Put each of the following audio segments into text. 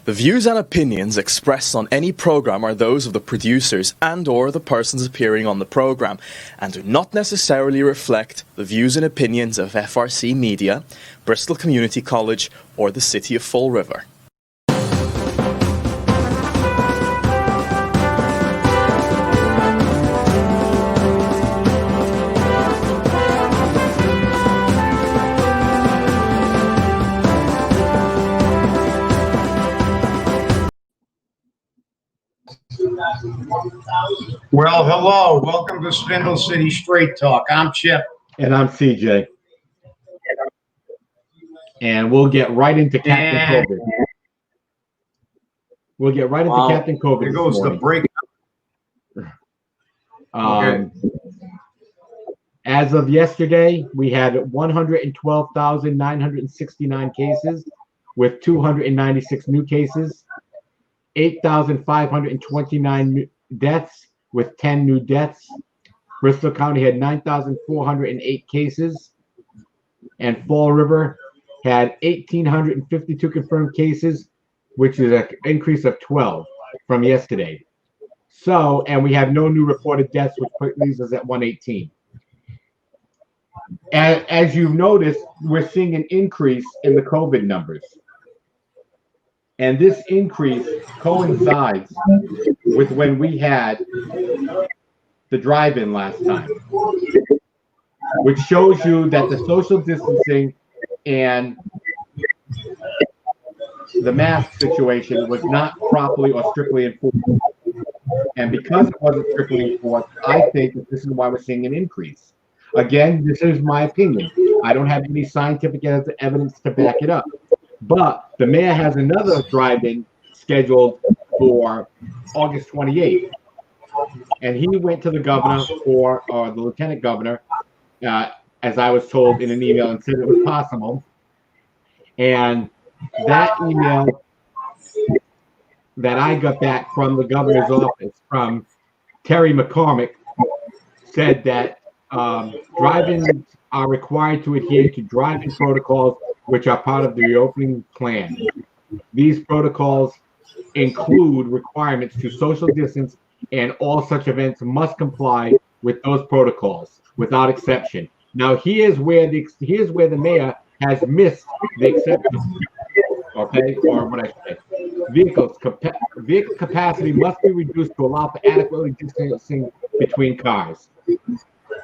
The views and opinions expressed on any program are those of the producers and/or the persons appearing on the program, and do not necessarily reflect the views and opinions of FRC Media, Bristol Community College, or the City of Fall River. Well, hello. Welcome to Spindle City Straight Talk. I'm Chip. And I'm CJ. And we'll get right into Captain COVID. We'll get right into Captain COVID. Here goes the break. As of yesterday, we had 112,969 cases with 296 new cases, 8,529 deaths with 10 new deaths. Bristol County had 9,408 cases, and Fall River had 1,852 confirmed cases, which is an increase of 12 from yesterday. So, and we have no new reported deaths, which leaves us at 118. As you've noticed, we're seeing an increase in the COVID numbers. And this increase coincides with when we had the drive-in last time, which shows you that the social distancing and the mask situation was not properly or strictly enforced. And because it wasn't strictly enforced, I think that this is why we're seeing an increase. Again, this is my opinion. I don't have any scientific evidence to back it up. But the mayor has another drive-in scheduled for August 28th. And he went to the governor or the lieutenant governor, as I was told in an email, and said it was possible. And that email that I got back from the governor's office, from Terry McCormick, said that drive-ins are required to adhere to drive-in protocols which are part of the reopening plan. These protocols include requirements to social distance, and all such events must comply with those protocols without exception. Now, here's where the mayor has missed the exception. Okay, or what I say, vehicle capacity must be reduced to allow for adequately distancing between cars.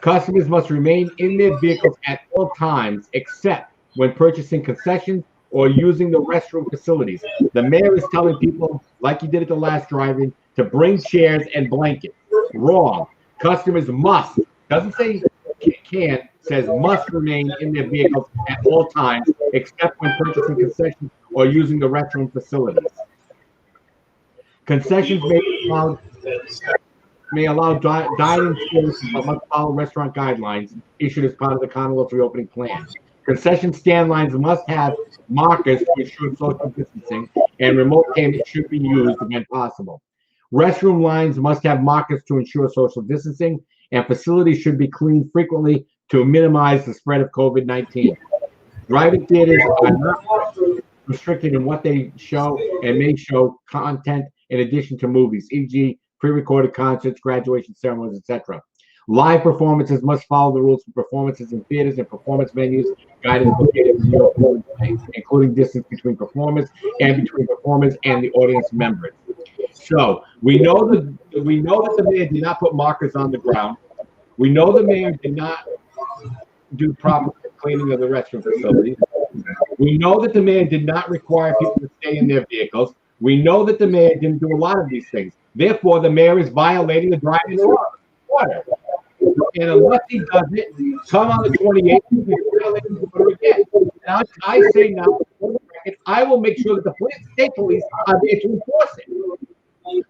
Customers must remain in their vehicles at all times, except when purchasing concessions or using the restroom facilities. The mayor is telling people, like he did at the last drive-in, to bring chairs and blankets. Wrong. Customers must, doesn't say can, says must remain in their vehicles at all times, except when purchasing concessions or using the restroom facilities. Concessions may allow dining services, but must follow restaurant guidelines issued as part of the Commonwealth's reopening plan. Concession stand lines must have markers to ensure social distancing, and remote payment should be used when possible. Restroom lines must have markers to ensure social distancing, and facilities should be cleaned frequently to minimize the spread of COVID-19. Drive-in theaters are not restricted in what they show and may show content in addition to movies, e.g., pre-recorded concerts, graduation ceremonies, etc. Live performances must follow the rules for performances in theaters and performance venues, guidance located in the including distance between performers and between performers and the audience members. So we know that the mayor did not put markers on the ground. We know the mayor did not do proper cleaning of the restroom facilities. We know that the mayor did not require people to stay in their vehicles. We know that the mayor didn't do a lot of these things. Therefore, the mayor is violating the driving order. And unless he does it, come on the 28th, he's violating the order again. And I say now, I will make sure that the state police are there to enforce it.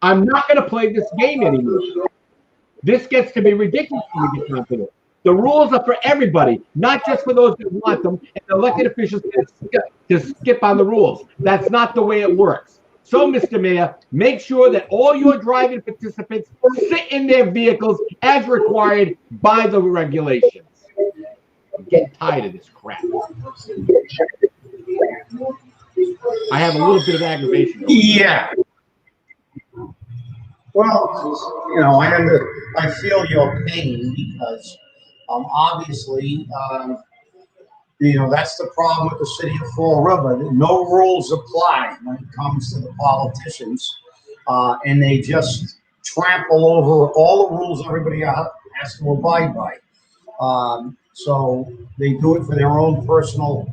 I'm not going to play this game anymore. This gets to be ridiculous when we get down to it. The rules are for everybody, not just for those that want them, and the elected officials to skip on the rules. That's not the way it works. So, Mr. Mayor, make sure that all your driving participants sit in their vehicles as required by the regulations. I'm getting tired of this crap. I have a little bit of aggravation going. Yeah. Well, I feel your pain because obviously, that's the problem with the city of Fall River. No rules apply when it comes to the politicians, and they just trample over all the rules everybody has to abide by. So they do it for their own personal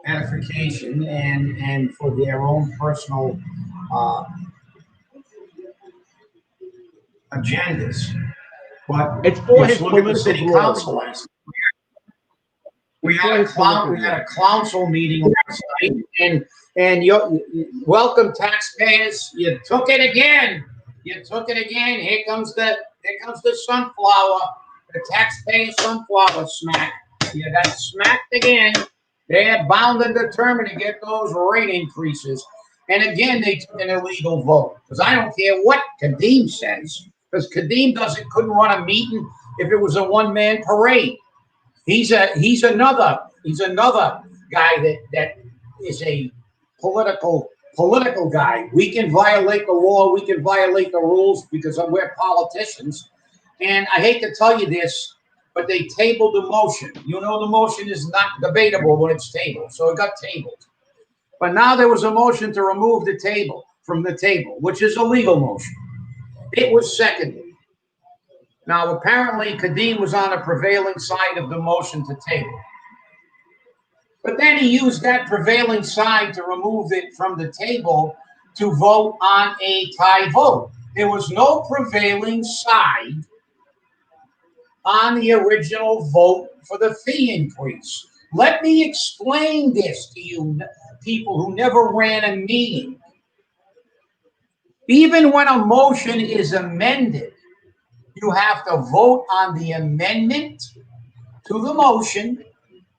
edification and for their own personal uh, agendas. But It's for his just look at the political city glory. council last night. We had a clowncil meeting last night, and welcome taxpayers. You took it again. You took it again. Here comes the sunflower, the taxpayer sunflower smack. You got smacked again. They're bound and determined to get those rate increases. And again, they took an illegal vote because I don't care what Kadeem says, because Kadeem couldn't run a meeting if it was a one-man parade. He's another guy that is a political guy. We can violate the law, we can violate the rules because we're politicians. And I hate to tell you this, but they tabled the motion. The motion is not debatable when it's tabled, so it got tabled. But now there was a motion to remove the table from the table, which is a legal motion. It was seconded. Now, apparently, Kadeem was on the prevailing side of the motion to table. But then he used that prevailing side to remove it from the table to vote on a tie vote. There was no prevailing side on the original vote for the fee increase. Let me explain this to you people who never ran a meeting. Even when a motion is amended, you have to vote on the amendment to the motion.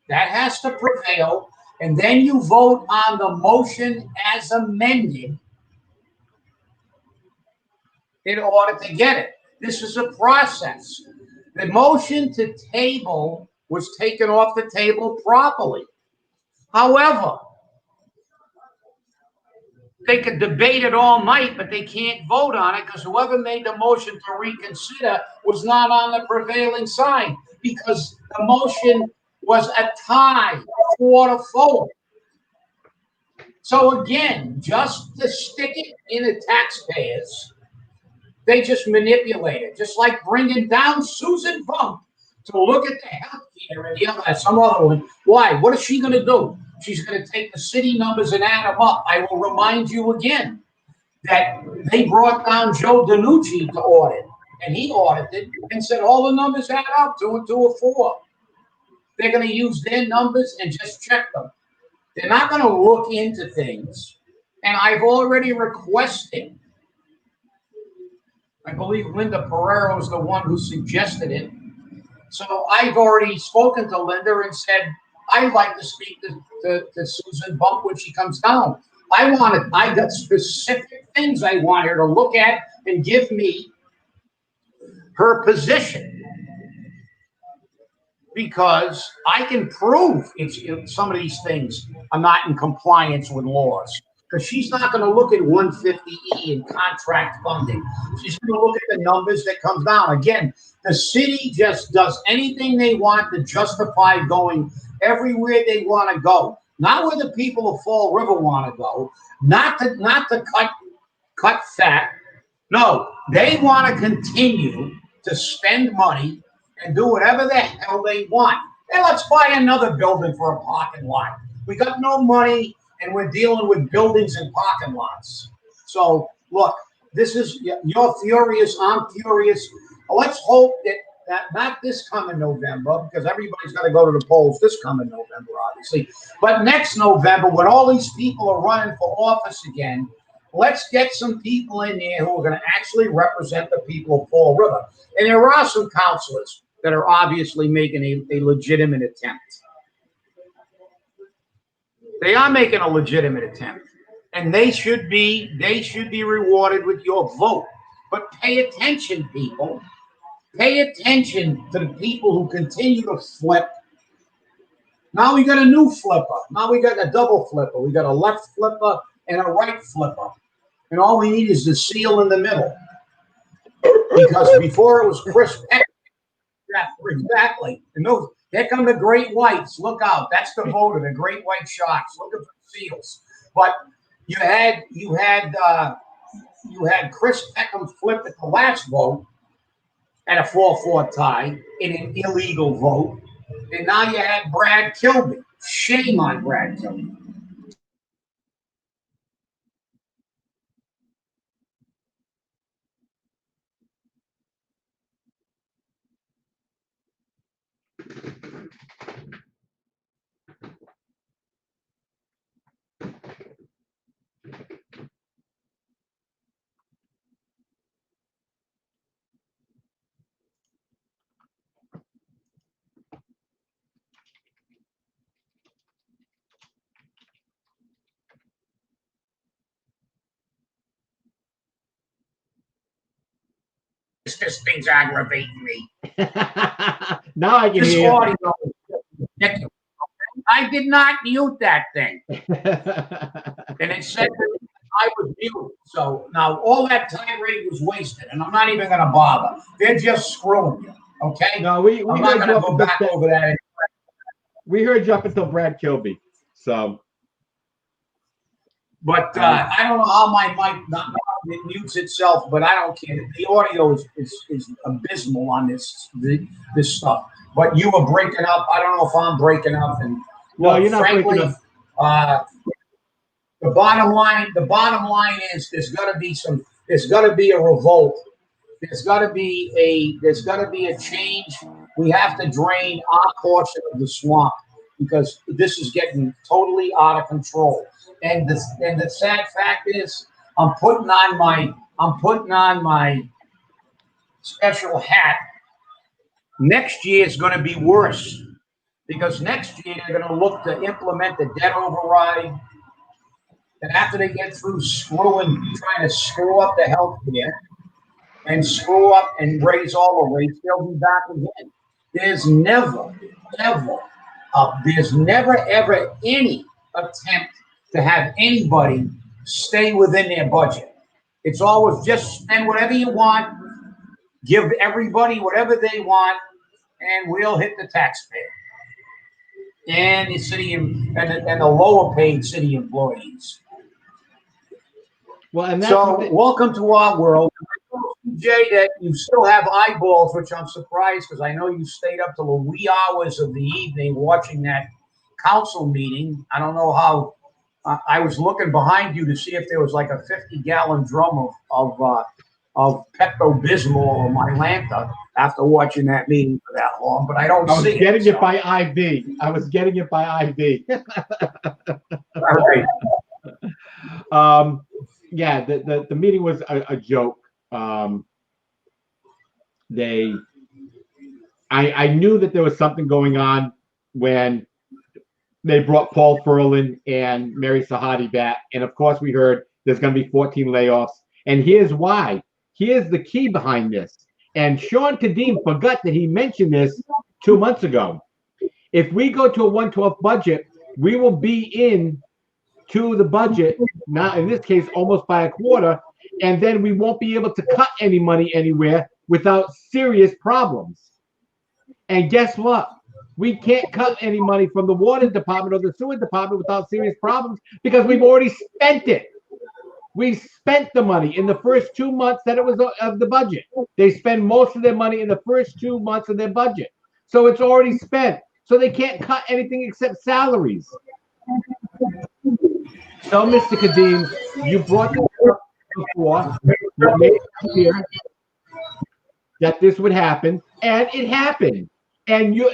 That has to prevail. And then you vote on the motion as amended in order to get it. This is a process. The motion to table was taken off the table properly. However, they could debate it all night, but they can't vote on it because whoever made the motion to reconsider was not on the prevailing side because the motion was a tie, 4-4. So again, just to stick it in the taxpayers, they just manipulate it, just like bringing down Susan Bump to look at the health care and some other one. Why? What is she going to do? She's going to take the city numbers and add them up. I will remind you again that they brought down Joe DiNucci to audit, and he audited and said all the numbers add up to a 2 or 4. They're going to use their numbers and just check them. They're not going to look into things. And I've already requested, I believe Linda Pereira was the one who suggested it. So I've already spoken to Linda and said, I'd like to speak to Susan Bump when she comes down. I got specific things I want her to look at and give me her position. Because I can prove some of these things are not in compliance with laws. Because she's not going to look at 150E and contract funding. She's going to look at the numbers that comes down. Again, the city just does anything they want to justify going everywhere they want to go. Not where the people of Fall River want to go. Not to cut fat. No, they want to continue to spend money and do whatever the hell they want. And let's buy another building for a parking lot. We got no money, and we're dealing with buildings and parking lots. So, look, you're furious, I'm furious. Let's hope that not this coming November, because everybody's got to go to the polls this coming November, obviously. But next November, when all these people are running for office again, let's get some people in there who are going to actually represent the people of Fall River. And there are some councilors that are obviously making a legitimate attempt. They are making a legitimate attempt, and they should be rewarded with your vote. But pay attention, people. Pay attention to the people who continue to flip Now we got a new flipper. Now we got a double flipper. We got a left flipper and a right flipper. And all we need is the seal in the middle. Because before it was crisp. Exactly. And those, here come the great whites. Look out. That's the voter, the great white sharks. Look at the seals. But you had Chris Peckham flip at the last vote at a 4-4 tie in an illegal vote. And now you had Brad Kilby. Shame on Brad Kilby. This thing's aggravating me. Now I can This hear. audio is ridiculous. I did not mute that thing. And it said I was muted. So now all that tirade was wasted, and I'm not even going to bother. They're just screwing you. Okay? No, we I'm not going to go back over that. We heard you up until Brad Kilby. So, but I don't know how my mic it mutes itself, but I don't care. The audio is abysmal on this stuff. But you were breaking up. I don't know if I'm breaking up. And well, you're not breaking up. The bottom line is there's got to be a revolt. There's got to be a change. We have to drain our portion of the swamp because this is getting totally out of control. And the sad fact is, I'm putting on my special hat. Next year is going to be worse because next year they're going to look to implement the debt override. And after they get through trying to screw up the health care and screw up and raise all the rates, they'll be back again. There's never, ever any attempt to have anybody stay within their budget. It's always just spend whatever you want, give everybody whatever they want, and we'll hit the taxpayer and the city and the lower paid city employees. Well, and so welcome to our world. I know, Jay, that you still have eyeballs, which I'm surprised because I know you stayed up till the wee hours of the evening watching that council meeting. I don't know how. I was looking behind you to see if there was like a 50-gallon drum of Pepto-Bismol or Mylanta after watching that meeting for that long, but I don't see it. I was getting it by IV. I was getting it by IV. All right. Yeah, the meeting was a joke. I knew that there was something going on when they brought Paul Ferlin and Mary Sahadi back. And of course, we heard there's going to be 14 layoffs. And here's why. Here's the key behind this. And Sean Kadim forgot that he mentioned this 2 months ago. If we go to a 112 budget, we will be in to the budget, now in this case, almost by a quarter. And then we won't be able to cut any money anywhere without serious problems. And guess what? We can't cut any money from the water department or the sewer department without serious problems because we've already spent it. We spent the money in the first 2 months that it was of the budget. They spend most of their money in the first 2 months of their budget. So it's already spent. So they can't cut anything except salaries. So, Mr. Kadim, you brought this up before. You made it clear that this would happen, and it happened. And you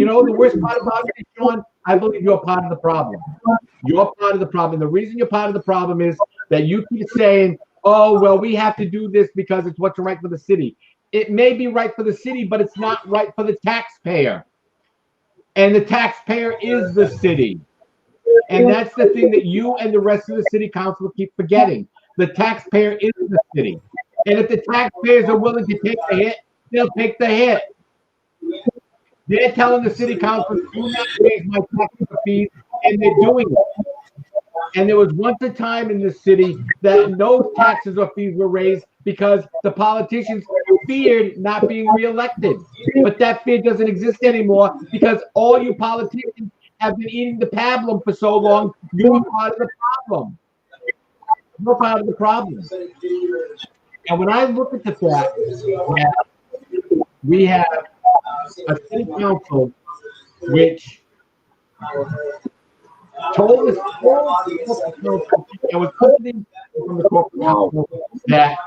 know the worst part about it, Sean, I believe you're part of the problem. You're part of the problem. The reason you're part of the problem is that you keep saying, oh, well, we have to do this because it's what's right for the city. It may be right for the city, but it's not right for the taxpayer. And the taxpayer is the city. And that's the thing that you and the rest of the city council keep forgetting. The taxpayer is the city. And if the taxpayers are willing to take the hit, they'll take the hit. They're telling the city council, do not raise my taxes or fees, and they're doing it. And there was once a time in this city that no taxes or fees were raised because the politicians feared not being reelected. But that fear doesn't exist anymore because all you politicians have been eating the pablum for so long, you're part of the problem. You're part of the problem. And when I look at the fact that we have a city council which told us and was listening from the corporate council that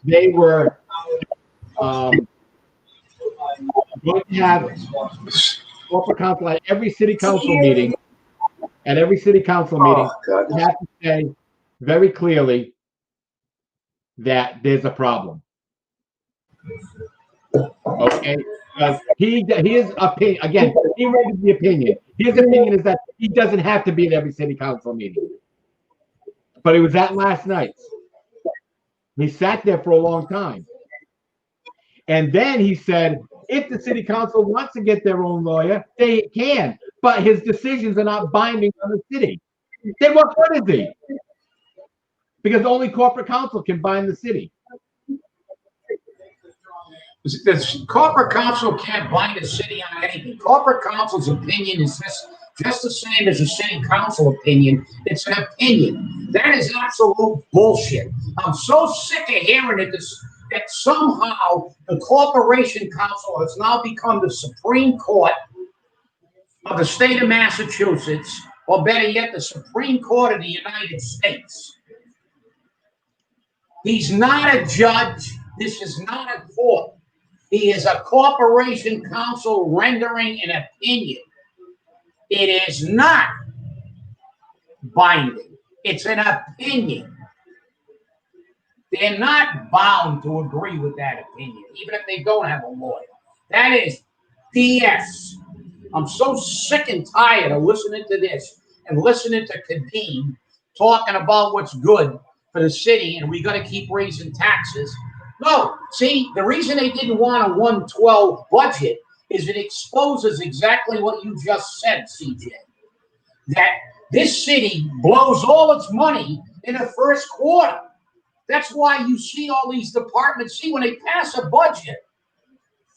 they were going to have corporate council at every city council meeting. At every city council meeting, you have to say very clearly that there's a problem. Okay, his opinion again. He raised the opinion. His opinion is that he doesn't have to be at every city council meeting, but he was at last night's. He sat there for a long time, and then he said, if the city council wants to get their own lawyer, they can, but his decisions are not binding on the city. Then what good is he? Because only corporate council can bind the city. The corporate council can't bind the city on anything. Corporate council's opinion is just the same as the city council opinion. It's an opinion. That is absolute bullshit. I'm so sick of hearing it that somehow the corporation council has now become the Supreme Court of the state of Massachusetts, or better yet, the Supreme Court of the United States. He's not a judge. This is not a court. He is a corporation counsel rendering an opinion. It is not binding. It's an opinion. They're not bound to agree with that opinion, even if they don't have a lawyer. That is BS. I'm so sick and tired of listening to this and listening to Kadeem talking about what's good for the city and we got to keep raising taxes. No, see, the reason they didn't want a 112 budget is it exposes exactly what you just said, CJ. That this city blows all its money in the first quarter. That's why you see all these departments. See, when they pass a budget,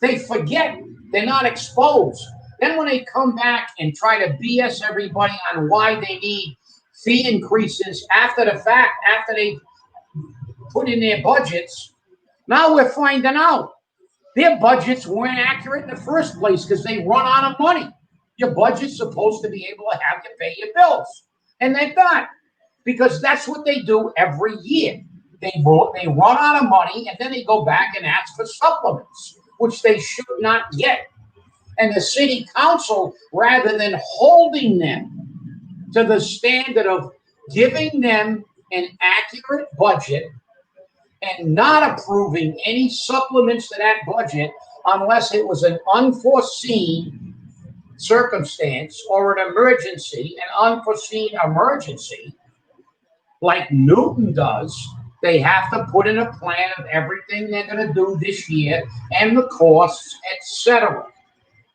they forget they're not exposed. Then when they come back and try to BS everybody on why they need fee increases after the fact, after they put in their budgets, now we're finding out their budgets weren't accurate in the first place because they run out of money. Your budget's supposed to be able to have you pay your bills. And they're not, because that's what they do every year. They run out of money and then they go back and ask for supplements, which they should not get. And the city council, rather than holding them to the standard of giving them an accurate budget and not approving any supplements to that budget unless it was an unforeseen circumstance or an emergency, an unforeseen emergency, like Newton does, they have to put in a plan of everything they're going to do this year and the costs, etc.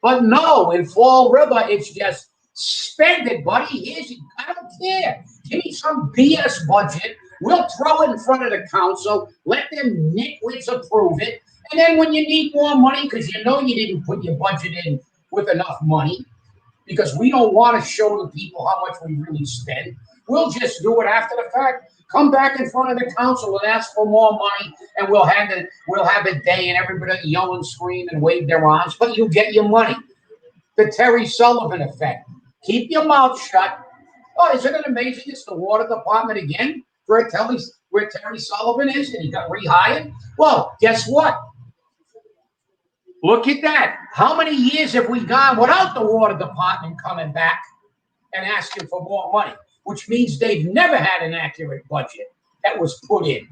But no, in Fall River, it's just spend it, buddy. I don't care. Give me some BS budget. We'll throw it in front of the council. Let them nitwits approve it. And then when you need more money, because you know you didn't put your budget in with enough money, because we don't want to show the people how much we really spend, we'll just do it after the fact. Come back in front of the council and ask for more money, and we'll have a day, and everybody yell and scream and wave their arms, but you get your money. The Terry Sullivan effect. Keep your mouth shut. Oh, isn't it amazing? It's the water department again, where Terry Sullivan is, and he got rehired. Well, guess what? Look at that. How many years have we gone without the water department coming back and asking for more money? Which means they've never had an accurate budget that was put in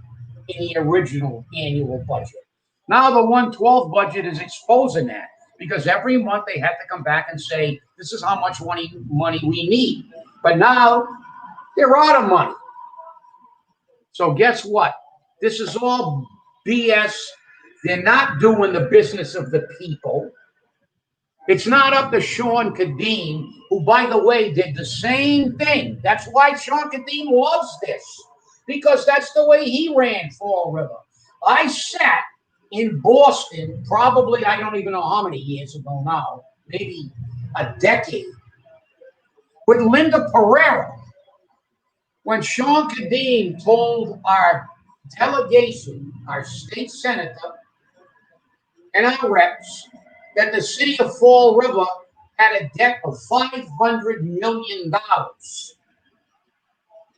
the original annual budget. Now the 112 budget is exposing that, because every month they have to come back and say, this is how much money we need. But now they're out of money. So guess what? This is all BS. They're not doing the business of the people. It's not up to Sean Kadeem, who, by the way, did the same thing. That's why Sean Kadeem loves this, because that's the way he ran Fall River. I sat in Boston, probably, I don't even know how many years ago now, maybe a decade, with Linda Pereira, when Sean Kadeem told our delegation, our state senator, and our reps, that the city of Fall River had a debt of $500 million.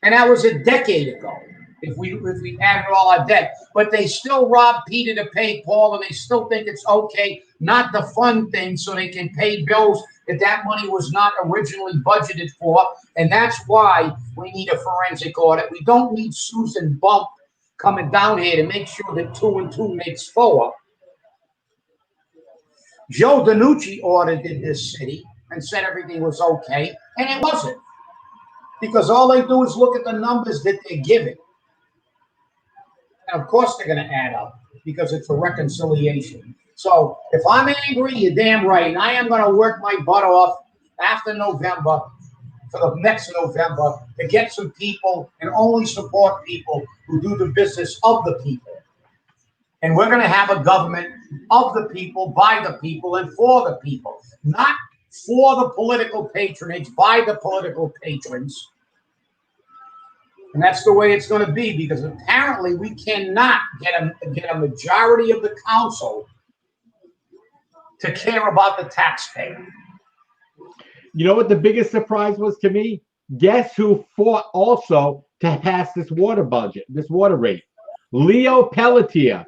And that was a decade ago, if we added all our debt. But they still rob Peter to pay Paul, and they still think it's okay not to fund things so they can pay bills that money was not originally budgeted for. And that's why we need a forensic audit. We don't need Susan Bump coming down here to make sure that 2 and 2 makes 4. Joe DiNucci audited this city and said everything was okay, and it wasn't. Because all they do is look at the numbers that they're giving. And of course they're going to add up, because it's a reconciliation. So if I'm angry, you're damn right. And I am going to work my butt off after November, for the next November, to get some people and only support people who do the business of the people. And we're going to have a government of the people, by the people, and for the people. Not for the political patronage, by the political patrons. And that's the way it's going to be, because apparently we cannot get a majority of the council to care about the taxpayer. You know what the biggest surprise was to me? Guess who fought also to pass this water budget, this water rate? Leo Pelletier,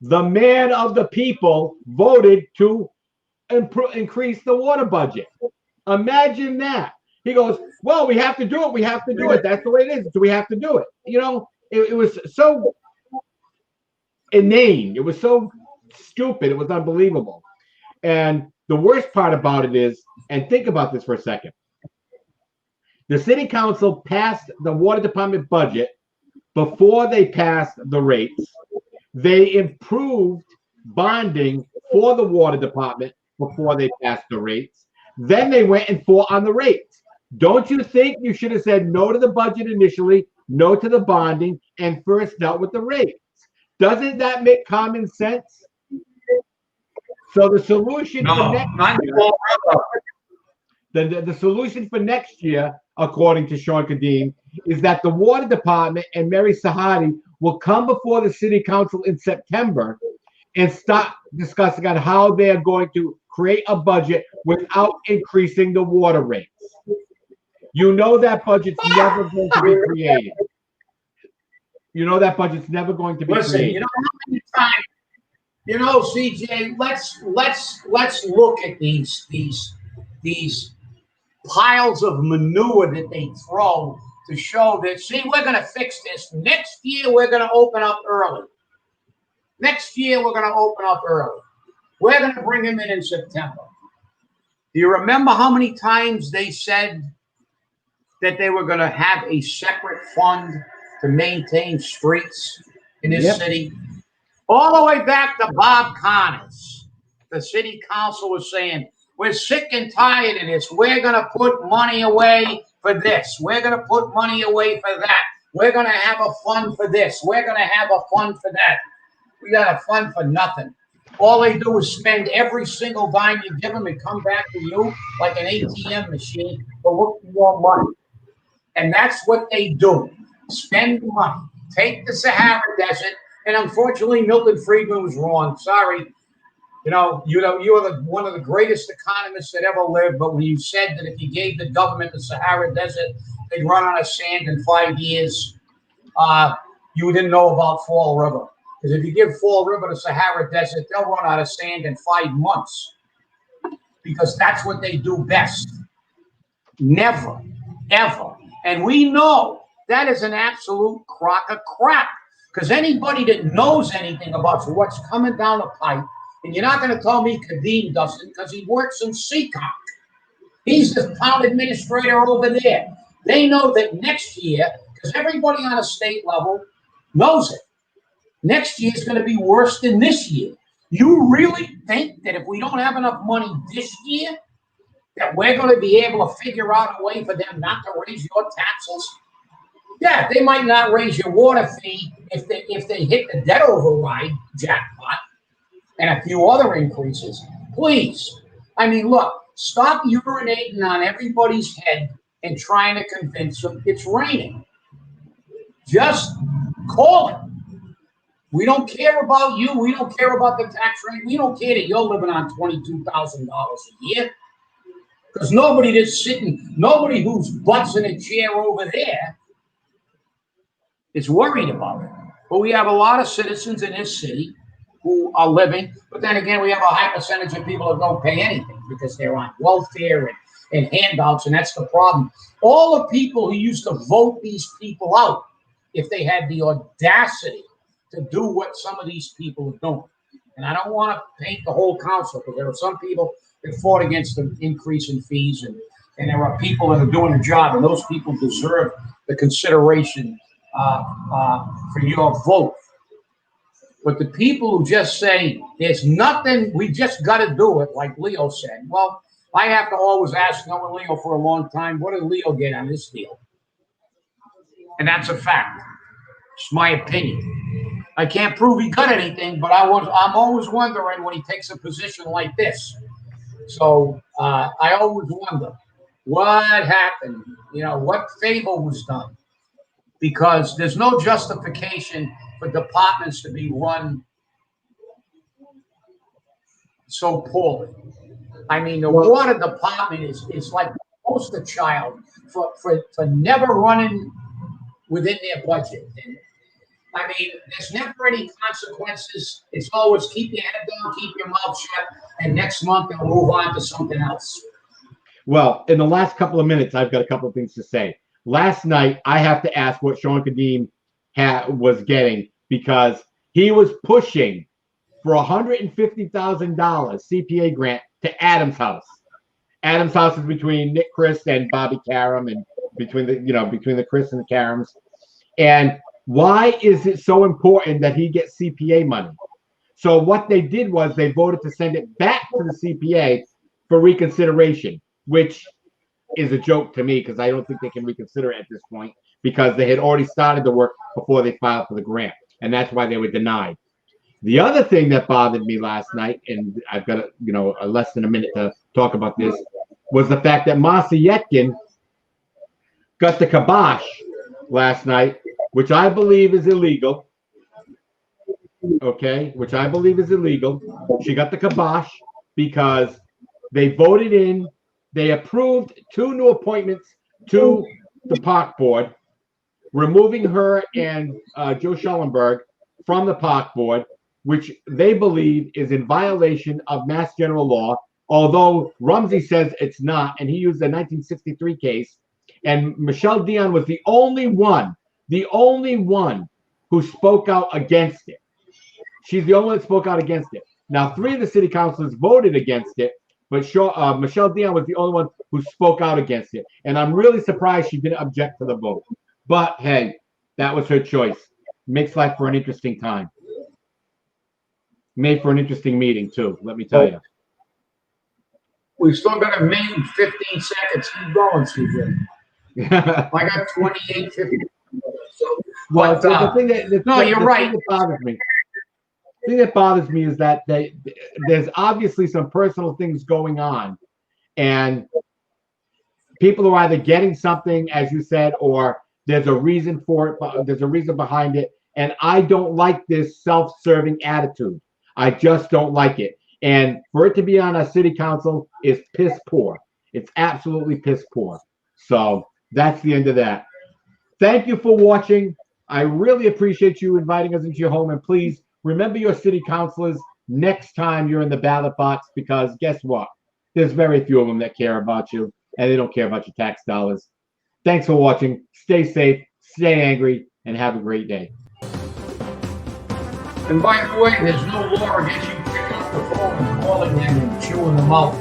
the man of the people, voted to increase the water budget. Imagine that. He goes, well, we have to do it. We have to do it. That's the way it is. So we have to do it. You know, it was so inane. It was so stupid. It was unbelievable. And the worst part about it is, and think about this for a second, the city council passed the water department budget before they passed the rates. They improved bonding for the water department before they passed the rates. Then they went and fought on the rates. Don't you think you should have said no to the budget initially, no to the bonding, and first dealt with the rates? Doesn't that make common sense? So the solution for next year, the solution for next year, according to Sean Kadeem, is that the water department and Mary Sahadi will come before the city council in September and start discussing on how they are going to create a budget without increasing the water rates. You know that budget's never going to be created. You know that budget's never going to be created. You know how many times, you know, CJ, let's look at these piles of manure that they throw to show that, see, we're going to fix this. Next year, we're going to open up early. Next year, we're going to open up early. We're going to bring them in September. Do you remember how many times they said that they were going to have a separate fund to maintain streets in this city? All the way back to Bob Connors. The city council was saying, we're sick and tired of this. We're going to put money away for this. We're going to put money away for that. We're going to have a fund for this. We're going to have a fund for that. We got a fund for nothing. All they do is spend every single dime you give them and come back to you like an ATM machine for more money. And that's what they do. Spend money. Take the Sahara Desert. And unfortunately, Milton Friedman was wrong. Sorry. You are one of the greatest economists that ever lived. But when you said that if you gave the government the Sahara Desert, they'd run out of sand in 5 years, you didn't know about Fall River. Because if you give Fall River the Sahara Desert, they'll run out of sand in 5 months. Because that's what they do best. Never, ever. And we know that is an absolute crock of crap. Because anybody that knows anything about what's coming down the pipe, and you're not going to tell me Kadeem doesn't, because he works in Seacock. He's the town administrator over there. They know that next year, because everybody on a state level knows it, next year is going to be worse than this year. You really think that if we don't have enough money this year, that we're going to be able to figure out a way for them not to raise your taxes? Yeah, they might not raise your water fee if they hit the debt override jackpot and a few other increases. Please. I mean, look, stop urinating on everybody's head and trying to convince them it's raining. Just call it. We don't care about you. We don't care about the tax rate. We don't care that you're living on $22,000 a year. Because nobody who's butts in a chair over there is worried about it. But we have a lot of citizens in this city who are living. But then again, we have a high percentage of people that don't pay anything because they're on welfare and handouts, and that's the problem. All the people who used to vote these people out, if they had the audacity to do what some of these people are doing. And I don't want to paint the whole council, because there are some people that fought against the increase in fees, and there are people that are doing a job, and those people deserve the consideration for your vote. But the people who just say there's nothing, we just got to do it, like Leo said. Well, I have to always ask, knowing Leo for a long time, what did Leo get on this deal? And that's a fact. It's my opinion. I can't prove he got anything, but I'm always wondering when he takes a position like this. So I always wonder what happened, what favor was done, because there's no justification for departments to be run so poorly. I mean, the water department is like the poster child for never running within their budget. And I mean, there's never any consequences. It's always keep your head down, keep your mouth shut, and next month they'll move on to something else. Well, in the last couple of minutes, I've got a couple of things to say. Last night, I have to ask what Sean Kadim was getting, because he was pushing for $150,000 CPA grant to Adam's house. Adam's house is between Nick Chris and Bobby Karam, and between the Chris and the Karams. And why is it so important that he gets CPA money? So what they did was they voted to send it back to the CPA for reconsideration, which is a joke to me, because I don't think they can reconsider it at this point, because they had already started the work before they filed for the grant, and that's why they were denied. The other thing that bothered me last night, and I've got less than a minute to talk about this, was the fact that Marcia Yetkin got the kibosh last night, which I believe is illegal. Okay, which I believe is illegal. She got the kibosh because they voted in, they approved 2 new appointments to the park board, removing her and Joe Schellenberg from the park board, which they believe is in violation of Mass General Law, although Rumsey says it's not, and he used a 1963 case. And Michelle Dion was the only one who spoke out against it. She's the only one that spoke out against it. Now, 3 of the city councilors voted against it, but Michelle Dion was the only one who spoke out against it. And I'm really surprised she didn't object to the vote. But hey, that was her choice. Makes life for an interesting time. Made for an interesting meeting too, let me tell you. We've still got a minute 15 seconds. Keep going, CJ. I got 28, 50. Well, the thing that you're right. The thing that bothers me is that there's obviously some personal things going on, and people are either getting something, as you said, or there's a reason for it. There's a reason behind it, and I don't like this self-serving attitude. I just don't like it. And for it to be on a city council is piss poor. It's absolutely piss poor. So that's the end of that. Thank you for watching. I really appreciate you inviting us into your home. And please remember your city councilors next time you're in the ballot box, because guess what? There's very few of them that care about you, and they don't care about your tax dollars. Thanks for watching. Stay safe, stay angry, and have a great day. And by the way, there's no law against you picking up the phone and calling them and chewing them out.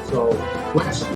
So let's